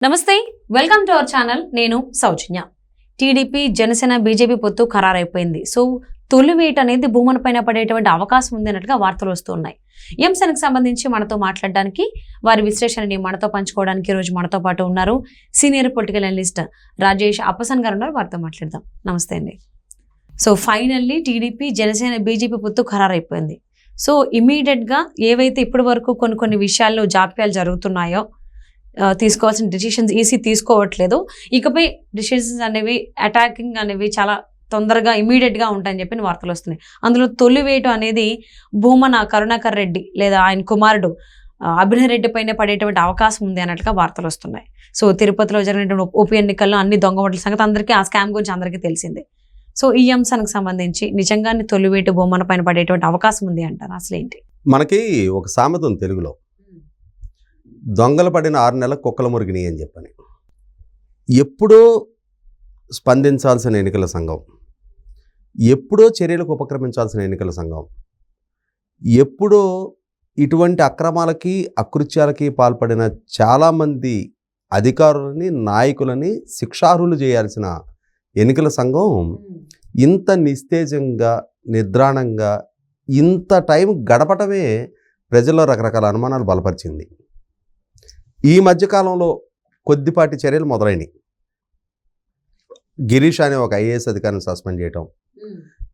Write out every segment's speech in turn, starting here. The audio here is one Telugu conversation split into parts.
నమస్తే, వెల్కమ్ టు అవర్ ఛానల్. నేను సౌజన్య. టీడీపీ జనసేన బీజేపీ పొత్తు ఖరారైపోయింది. సో తొలి వేటు అనేది భూమన పైన పడేటువంటి అవకాశం ఉంది అన్నట్టుగా వార్తలు వస్తున్నాయి. ఈ అంశానికి సంబంధించి మనతో మాట్లాడడానికి, వారి విశ్లేషణని మనతో పంచుకోవడానికి ఈరోజు మనతో పాటు ఉన్నారు సీనియర్ పొలిటికల్ అనలిస్ట్ రాజేష్ అప్పసన్ గారు ఉన్నారు. వారితో మాట్లాడదాం. నమస్తే అండి. So finally TDP Janasena BJP పొత్తు ఖరారైపోయింది. సో ఇమీడియట్గా ఏవైతే ఇప్పటి వరకు కొన్ని విషయాల్లో జాప్యాలు జరుగుతున్నాయో, తీసుకోవాల్సిన డిసిషన్స్ ఈసీ తీసుకోవట్లేదు, ఇకపై డిసిషన్స్ అనేవి అటాకింగ్ అనేవి చాలా తొందరగా ఇమీడియట్గా ఉంటాయని చెప్పి వార్తలు వస్తున్నాయి. అందులో తొలి వేటు అనేది భూమన కరుణాకర్ రెడ్డి లేదా ఆయన కుమారుడు అభినయ్ రెడ్డి పైన పడేటువంటి అవకాశం ఉంది అన్నట్లుగా వార్తలు వస్తున్నాయి. సో తిరుపతిలో జరిగినటువంటి ఉప ఎన్నికల్లో అన్ని దొంగ ఓట్ల సంగతి అందరికీ, ఆ స్కామ్ గురించి అందరికీ తెలిసిందే. సో ఈ అంశానికి సంబంధించి నిజంగానే తొలి వేటు భూమన పైన పడేటువంటి అవకాశం ఉంది అంటారు. అసలు ఏంటి? మనకి ఒక సామెత ఉంది తెలుగులో, దొంగలు పడిన 6 నెలలకు కుక్కలు మురిగినాయి అని చెప్పని. ఎప్పుడో స్పందించాల్సిన ఎన్నికల సంఘం, ఎప్పుడో చర్యలకు ఉపక్రమించాల్సిన ఎన్నికల సంఘం, ఎప్పుడో ఇటువంటి అక్రమాలకి అకృత్యాలకి పాల్పడిన చాలామంది అధికారులని నాయకులని శిక్షార్హులు చేయాల్సిన ఎన్నికల సంఘం ఇంత నిస్తేజంగా నిద్రాణంగా ఇంత టైం గడపటమే ప్రజల్లో రకరకాల అనుమానాలు బలపరిచింది. ఈ మధ్యకాలంలో కొద్దిపాటి చర్యలు మొదలైనవి. గిరీష్ అనే ఒక ఐఏఎస్ అధికారిని సస్పెండ్ చేయటం,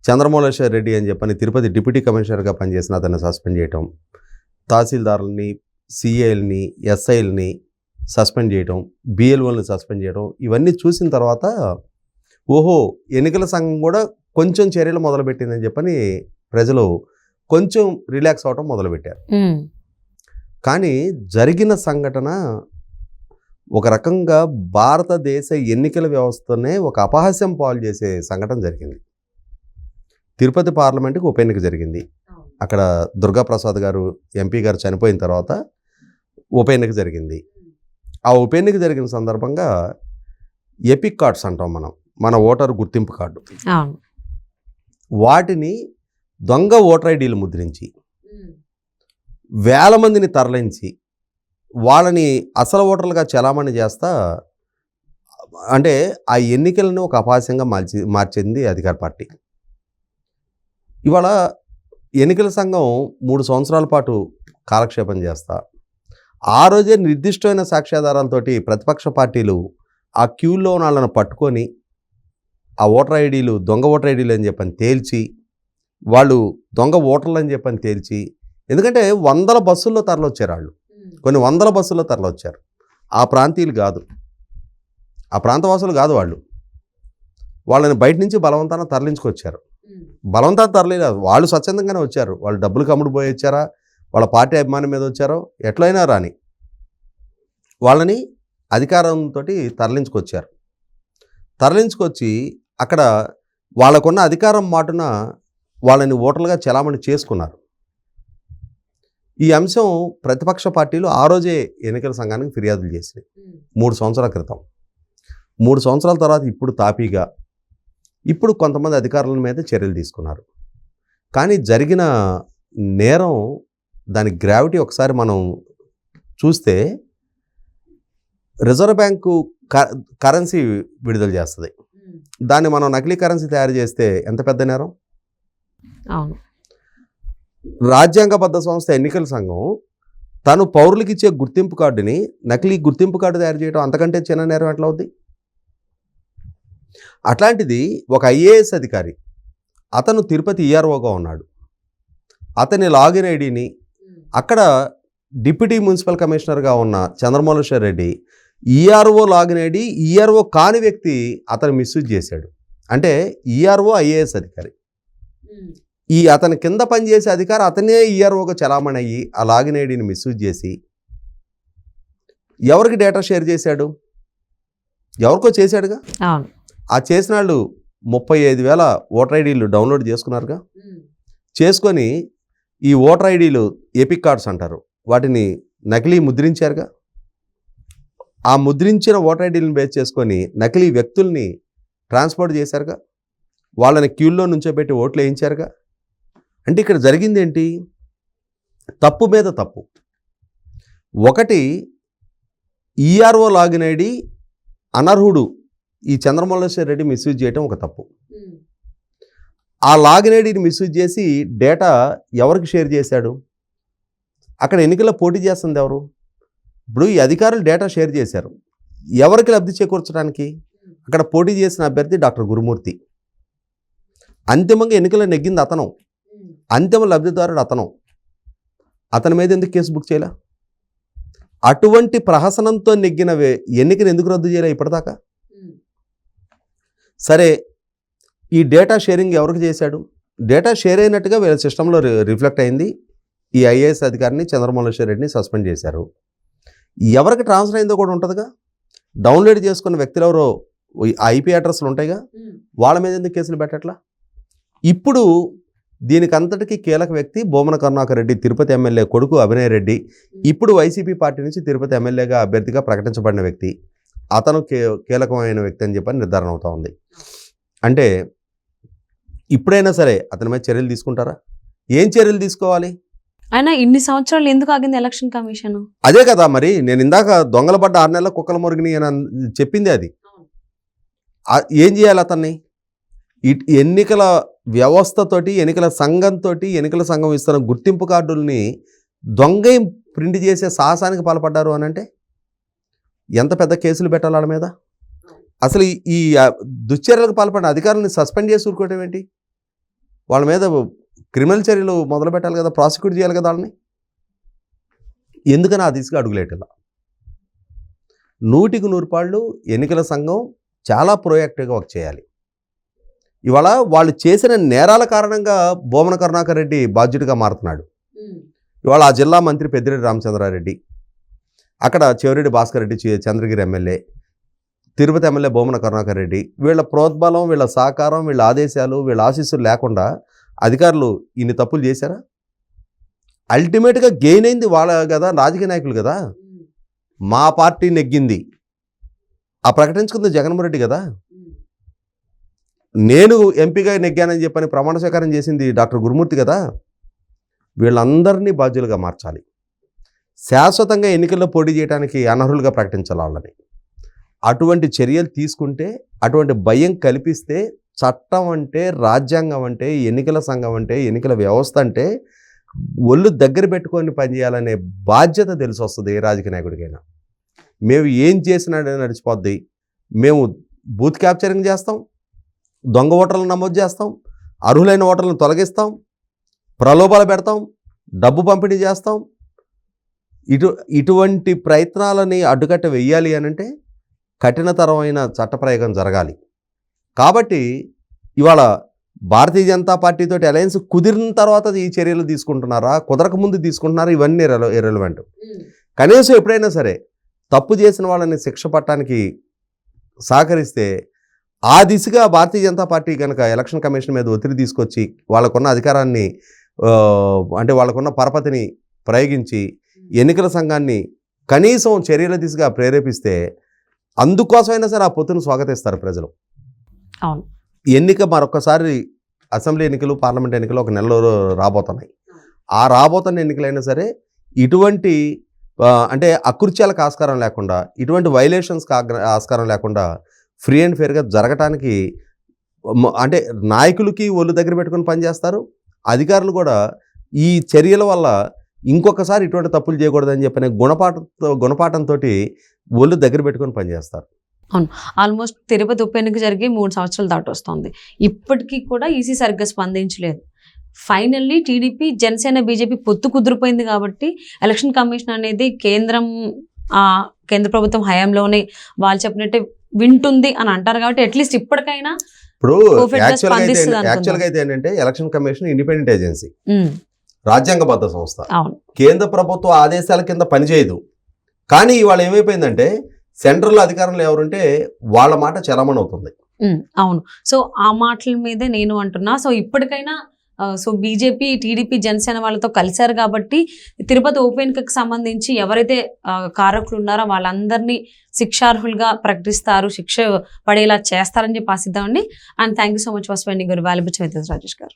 చంద్రమౌళేశ్వర్ రెడ్డి అని చెప్పని తిరుపతి డిప్యూటీ కమిషనర్గా పనిచేసిన అతన్ని సస్పెండ్ చేయటం, తహసీల్దారులని, సిఐల్ని, ఎస్ఐల్ని సస్పెండ్ చేయటం, బిఎల్ఓల్ని సస్పెండ్ చేయడం, ఇవన్నీ చూసిన తర్వాత ఓహో ఎన్నికల సంఘం కూడా కొంచెం చర్యలు మొదలుపెట్టిందని చెప్పని ప్రజలు కొంచెం రిలాక్స్ అవటం మొదలుపెట్టారు. కానీ జరిగిన సంఘటన ఒక రకంగా భారతదేశ ఎన్నికల వ్యవస్థనే ఒక అపహాస్యం పాలు చేసే సంఘటన జరిగింది. తిరుపతి పార్లమెంటుకి ఉప ఎన్నిక జరిగింది. అక్కడ దుర్గాప్రసాద్ గారు ఎంపీ గారు చనిపోయిన తర్వాత ఉప ఎన్నిక జరిగింది. ఆ ఉప ఎన్నిక జరిగిన సందర్భంగా ఎపిక్ కార్డ్స్ అంటాం మనం, మన ఓటర్ గుర్తింపు కార్డు, వాటిని దొంగ ఓటర్ ఐడీలు ముద్రించి వేల మందిని తరలించి వాళ్ళని అసలు ఓటర్లుగా చలామణి చేస్తా, అంటే ఆ ఎన్నికలను ఒక అపహాస్యంగా మార్చింది అధికార పార్టీ. ఇవాళ ఎన్నికల సంఘం 3 సంవత్సరాల పాటు కాలక్షేపం చేస్తా, ఆ రోజే నిర్దిష్టమైన సాక్ష్యాధారాలతోటి ప్రతిపక్ష పార్టీలు ఆ క్యూలో వాళ్ళని పట్టుకొని ఆ ఓటర్ ఐడీలు దొంగ ఓటర్ ఐడీలు అని చెప్పని తేల్చి, వాళ్ళు దొంగ ఓటర్లు అని చెప్పని తేల్చి, ఎందుకంటే 100 బస్సుల్లో తరలొచ్చారు వాళ్ళు, కొన్ని 100 బస్సుల్లో తరలొచ్చారు. ఆ ప్రాంతీయులు కాదు, ఆ ప్రాంతవాసులు కాదు, వాళ్ళని బయట నుంచి బలవంతాన తరలించుకొచ్చారు. బలవంతాన తరలేదు, వాళ్ళు స్వచ్ఛందంగానే వచ్చారు. వాళ్ళు డబ్బులు కమ్ముడు పోయి వచ్చారా, వాళ్ళ పార్టీ అభిమానం మీద వచ్చారో ఎట్లయినా రాని వాళ్ళని అధికారంతో తరలించుకొచ్చారు. తరలించుకొచ్చి అక్కడ వాళ్ళకున్న అధికారం మాటున వాళ్ళని ఓటర్లుగా చలామణి చేసుకున్నారు. ఈ అంశం ప్రతిపక్ష పార్టీలు ఆ రోజే ఎన్నికల సంఘానికి ఫిర్యాదులు చేసినాయి 3 సంవత్సరాల క్రితం. 3 సంవత్సరాల తర్వాత ఇప్పుడు తాపీగా ఇప్పుడు కొంతమంది అధికారుల మీద చర్యలు తీసుకున్నారు. కానీ జరిగిన నేరం, దాని గ్రావిటీ ఒకసారి మనం చూస్తే, రిజర్వ్ బ్యాంకు కరెన్సీ విడుదల చేస్తుంది, దాన్ని మనం నకిలీ కరెన్సీ తయారు చేస్తే ఎంత పెద్ద నేరం. అవును, రాజ్యాంగబద్ధ సంస్థ ఎన్నికల సంఘం తను పౌరులకు ఇచ్చే గుర్తింపు కార్డుని నకిలీ గుర్తింపు కార్డు తయారు చేయడం అంతకంటే చిన్న నేరం ఎట్లా అవుద్ది? అట్లాంటిది ఒక ఐఏఎస్ అధికారి, అతను తిరుపతి ఈఆర్ఓగా ఉన్నాడు, అతని లాగిన్ ఐడిని అక్కడ డిప్యూటీ మున్సిపల్ కమిషనర్గా ఉన్న Chandramouleshwar Reddy ERO login ID ERO కాని వ్యక్తి అతను మిస్యూజ్ చేశాడు. అంటే ఈఆర్ఓ ఐఏఎస్ అధికారి, ఈ అతని కింద పనిచేసే అధికారి అతనే ఈఆర్ఓగా చలామణి అయ్యి ఆ లాగిన్ ఐడిని మిస్యూజ్ చేసి ఎవరికి డేటా షేర్ చేశాడు? ఎవరికో చేశాడుగా. ఆ చేసిన వాళ్ళు 35,000 ఓటర్ ఐడీలు డౌన్లోడ్ చేసుకున్నారుగా. చేసుకొని ఈ ఓటర్ ఐడీలు ఎపిక్ కార్డ్స్ అంటారు, వాటిని నకిలీ ముద్రించారుగా. ఆ ముద్రించిన ఓటర్ ఐడీలను బేస్ చేసుకొని నకిలీ వ్యక్తుల్ని ట్రాన్స్పోర్ట్ చేశారుగా, వాళ్ళని క్యూల్లో నుంచోబెట్టి ఓట్లు వేయించారుగా. అంటే ఇక్కడ జరిగింది ఏంటి? తప్పు మీద తప్పు. ఒకటి ఈఆర్ఓ లాగిన్ ఐడి అనర్హుడు ఈ చంద్రమౌళేశ్వర్ రెడ్డి మిస్యూజ్ చేయడం ఒక తప్పు. ఆ లాగిన్ ఐడిని మిస్యూజ్ చేసి డేటా ఎవరికి షేర్ చేశాడు? అక్కడ ఎన్నికల్లో పోటీ చేస్తుంది ఎవరు? ఇప్పుడు ఈ అధికారులు డేటా షేర్ చేశారు. ఎవరికి లబ్ధి చేకూర్చడానికి? అక్కడ పోటీ చేసిన అభ్యర్థి డాక్టర్ గురుమూర్తి. అంతిమంగా ఎన్నికల్లో నెగ్గింది అతను, అంతిమ లబ్ధిదారుడు అతను. అతని మీద ఎందుకు కేసు బుక్ చేయలే? అటువంటి ప్రహసనంతో నెగ్గిన ఎన్నికను ఎందుకు రద్దు చేయలే ఇప్పటిదాకా? సరే, ఈ డేటా షేరింగ్ ఎవరికి చేశాడు? డేటా షేర్ అయినట్టుగా వీళ్ళ సిస్టంలో రిఫ్లెక్ట్ అయింది. ఈ ఐఏఎస్ అధికారిని చంద్రమౌళేశ్వర్ రెడ్డిని సస్పెండ్ చేశారు. ఎవరికి ట్రాన్స్ఫర్ అయిందో కూడా ఉంటుందిగా. డౌన్లోడ్ చేసుకున్న వ్యక్తులు ఎవరో ఐపీ అడ్రస్లు ఉంటాయిగా, వాళ్ళ మీద ఎందుకు కేసులు పెట్టట్లా? ఇప్పుడు దీనికి అంతటికీ కీలక వ్యక్తి భూమన కరుణాకర్ రెడ్డి, తిరుపతి ఎమ్మెల్యే కొడుకు అభినయ్ రెడ్డి. ఇప్పుడు వైసీపీ పార్టీ నుంచి తిరుపతి ఎమ్మెల్యేగా అభ్యర్థిగా ప్రకటించబడిన వ్యక్తి. అతను కీలకమైన వ్యక్తి అని చెప్పని నిర్ధారణ అవుతా ఉంది. అంటే ఇప్పుడైనా సరే అతని మీద చర్యలు తీసుకుంటారా? ఏం చర్యలు తీసుకోవాలి? అయినా ఇన్ని సంవత్సరాలు ఎందుకు ఆగింది ఎలక్షన్ కమిషన్? అదే కదా మరి నేను ఇందాక దొంగల పడ్డ 6 నెలల కుక్కల మురిగిని అని చెప్పింది అది. ఏం చేయాలి అతన్ని? ఎన్నికల వ్యవస్థతోటి, ఎన్నికల సంఘంతో, ఎన్నికల సంఘం ఇస్తున్న గుర్తింపు కార్డుల్ని దొంగ ప్రింట్ చేసే సాహసానికి పాల్పడ్డారు అని అంటే ఎంత పెద్ద కేసులు పెట్టాలి వాళ్ళ మీద? అసలు ఈ దుశ్చర్యలకు పాల్పడిన అధికారులను సస్పెండ్ చేసి ఊరుకోవటం ఏంటి? వాళ్ళ మీద క్రిమినల్ చర్యలు మొదలు పెట్టాలి కదా, ప్రాసిక్యూట్ చేయాలి కదా వాళ్ళని. ఎందుకని ఆ దిశగా అడుగులేటలా? 100కి 100 పాళ్ళు ఎన్నికల సంఘం చాలా ప్రోయాక్టివ్గా వర్క్ చేయాలి. ఇవాళ వాళ్ళు చేసిన నేరాల కారణంగా భూమన కరుణాకర్ రెడ్డి బాధ్యుడిగా మారుతున్నాడు. ఇవాళ ఆ జిల్లా మంత్రి పెద్దిరెడ్డి రామచంద్రారెడ్డి, అక్కడ చెవిరెడ్డి భాస్కర్ రెడ్డి చంద్రగిరి ఎమ్మెల్యే, తిరుపతి ఎమ్మెల్యే భూమన కరుణాకర్ రెడ్డి, వీళ్ళ ప్రోద్బలం, వీళ్ళ సహకారం, వీళ్ళ ఆదేశాలు, వీళ్ళ ఆశీస్సులు లేకుండా అధికారులు ఇన్ని తప్పులు చేశారా? అల్టిమేట్గా గెయిన్ అయింది వాళ్ళ కదా, రాజకీయ నాయకులు కదా. మా పార్టీ నెగ్గింది ఆ ప్రకటించుకుంది జగన్మోహన్ రెడ్డి కదా. నేను ఎంపీగా నెగ్గానని చెప్పని ప్రమాణ స్వీకారం చేసింది డాక్టర్ గురుమూర్తి కదా. వీళ్ళందరినీ బాధ్యులుగా మార్చాలి. శాశ్వతంగా ఎన్నికల్లో పోటీ చేయడానికి అనర్హులుగా ప్రకటించాలి వాళ్ళని. అటువంటి చర్యలు తీసుకుంటే, అటువంటి భయం కల్పిస్తే చట్టం అంటే, రాజ్యాంగం అంటే, ఎన్నికల సంఘం అంటే, ఎన్నికల వ్యవస్థ అంటే ఒళ్ళు దగ్గర పెట్టుకొని పనిచేయాలనే బాధ్యత తెలిసి వస్తుంది ఏ రాజకీయ నాయకుడికైనా. మేము ఏం చేసినా నడిచిపోద్ది. మేము బూత్ క్యాప్చరింగ్ చేస్తాం, దొంగ ఓటర్లను నమోదు చేస్తాం, అర్హులైన ఓటర్లను తొలగిస్తాం, ప్రలోభాలు పెడతాం, డబ్బు పంపిణీ చేస్తాం. ఇటువంటి ప్రయత్నాలని అడ్డుకట్ట వెయ్యాలి అనంటే కఠినతరమైన చట్టప్రయోగం జరగాలి. కాబట్టి ఇవాళ భారతీయ జనతా పార్టీతో అలయన్స్ కుదిరిన తర్వాత ఈ చర్యలు తీసుకుంటున్నారా, కుదరక ముందు తీసుకుంటున్నారా, ఇవన్నీ ఇర్రెలవెంట్. కనీసం ఎప్పుడైనా సరే తప్పు చేసిన వాళ్ళని శిక్ష పట్టడానికి సహకరిస్తే ఆ దిశగా భారతీయ జనతా పార్టీ కనుక ఎలక్షన్ కమిషన్ మీద ఒత్తిడి తీసుకొచ్చి వాళ్ళకున్న అధికారాన్ని అంటే వాళ్ళకున్న పరపతిని ప్రయోగించి ఎన్నికల సంఘాన్ని కనీసం చర్యల దిశగా ప్రేరేపిస్తే అందుకోసమైనా సరే ఆ పొత్తును స్వాగతిస్తారు ప్రజలు. అవును, ఎన్నిక మరొకసారి అసెంబ్లీ ఎన్నికలు, పార్లమెంట్ ఎన్నికలు ఒక నెలలో రాబోతున్నాయి. ఆ రాబోతున్న ఎన్నికలైనా సరే ఇటువంటి అంటే అకృత్యాలకు ఆస్కారం లేకుండా, ఇటువంటి వైలేషన్స్కి ఆస్కారం లేకుండా ఫ్రీ అండ్ ఫెయిర్గా జరగటానికి అంటే నాయకులకి ఒళ్ళు దగ్గర పెట్టుకుని పనిచేస్తారు. అధికారులు కూడా ఈ చర్యల వల్ల ఇంకొకసారి ఇటువంటి తప్పులు చేయకూడదని చెప్పిన గుణపాఠంతో ఒళ్ళు దగ్గర పెట్టుకొని పనిచేస్తారు. అవును, ఆల్మోస్ట్ తిరుపతి ఉప ఎన్నిక జరిగి 3 సంవత్సరాలు దాటొస్తుంది. ఇప్పటికీ కూడా ఈసీ సరిగ్గా స్పందించలేదు. ఫైనల్లీ టీడీపీ, జనసేన, బీజేపీ పొత్తు కుదిరిపోయింది కాబట్టి ఎలక్షన్ కమిషన్ అనేది కేంద్ర ప్రభుత్వం హయాంలోనే వాళ్ళు చెప్పినట్టే వింటుంది అని అంటారు. కాబట్టి అట్లీస్ట్ ఇప్పటికైనా ఇప్పుడు యాక్చువల్గా అయితే ఏంటంటే ఎలక్షన్ కమిషన్ ఇండిపెండెంట్ ఏజెన్సీ, రాజ్యాంగబద్ధ సంస్థ, కేంద్ర ప్రభుత్వ ఆదేశాల కింద పనిచేయదు. కానీ ఇవాళ ఏమైపోయిందంటే సెంట్రల్ అధికారంలో ఎవరుంటే వాళ్ళ మాట చలామణి అవుతుంది. అవును, సో ఆ మాటల మీదే నేను అంటున్నా. సో ఇప్పటికైనా సో బీజేపీ, టీడీపీ, జనసేన వాళ్ళతో కలిశారు కాబట్టి తిరుపతి ఉప ఎన్నికకు సంబంధించి ఎవరైతే కారకులు ఉన్నారో వాళ్ళందరినీ శిక్షార్హులుగా ప్రకటిస్తారు, శిక్ష పడేలా చేస్తారని చెప్పి ఆశిద్దామండి. And thank you so much for spending your valuable time with us, Rajesh గారు.